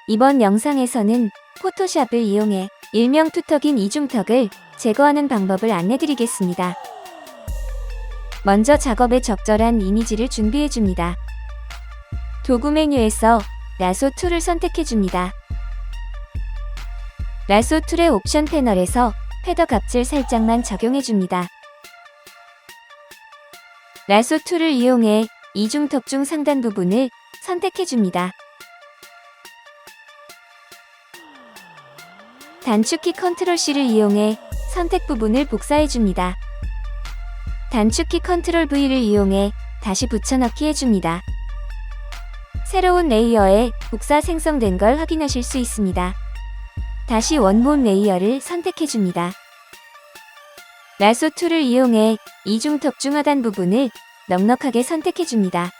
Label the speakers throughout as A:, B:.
A: 이번 영상에서는 포토샵을 이용해 일명 투턱인 이중턱을 제거하는 방법을 안내드리겠습니다. 먼저 작업에 적절한 이미지를 준비해줍니다. 도구 메뉴에서 라소 툴을 선택해줍니다. 라소 툴의 옵션 패널에서 패더 값을 살짝만 적용해줍니다. 라소 툴을 이용해 이중턱 중 상단 부분을 선택해줍니다. 단축키 컨트롤 C를 이용해 선택 부분을 복사해줍니다. 단축키 컨트롤 V를 이용해 다시 붙여넣기 해줍니다. 새로운 레이어에 복사 생성된 걸 확인하실 수 있습니다. 다시 원본 레이어를 선택해줍니다. 라소 툴을 이용해 이중턱 중 하단 부분을 넉넉하게 선택해줍니다.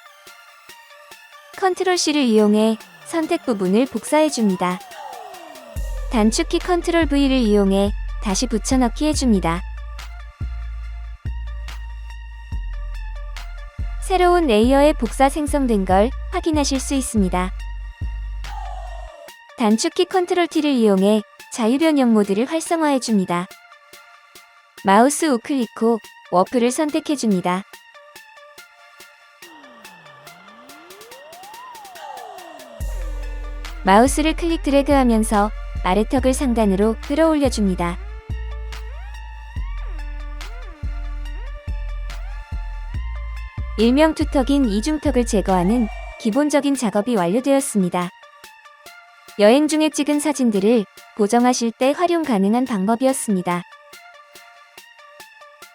A: 컨트롤 C를 이용해 선택 부분을 복사해줍니다. 단축키 컨트롤 V를 이용해 다시 붙여넣기 해줍니다. 새로운 레이어에 복사 생성된 걸 확인하실 수 있습니다. 단축키 컨트롤 T를 이용해 자유변형 모드를 활성화해줍니다. 마우스 우클릭 후 워프를 선택해줍니다. 마우스를 클릭 드래그하면서 아래턱을 상단으로 끌어올려줍니다. 일명 투턱인 이중턱을 제거하는 기본적인 작업이 완료되었습니다. 여행 중에 찍은 사진들을 보정하실 때 활용 가능한 방법이었습니다.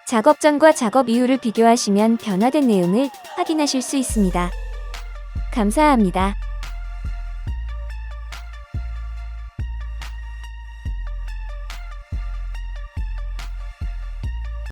A: 작업 전과 작업 이후를 비교하시면 변화된 내용을 확인하실 수 있습니다. 감사합니다.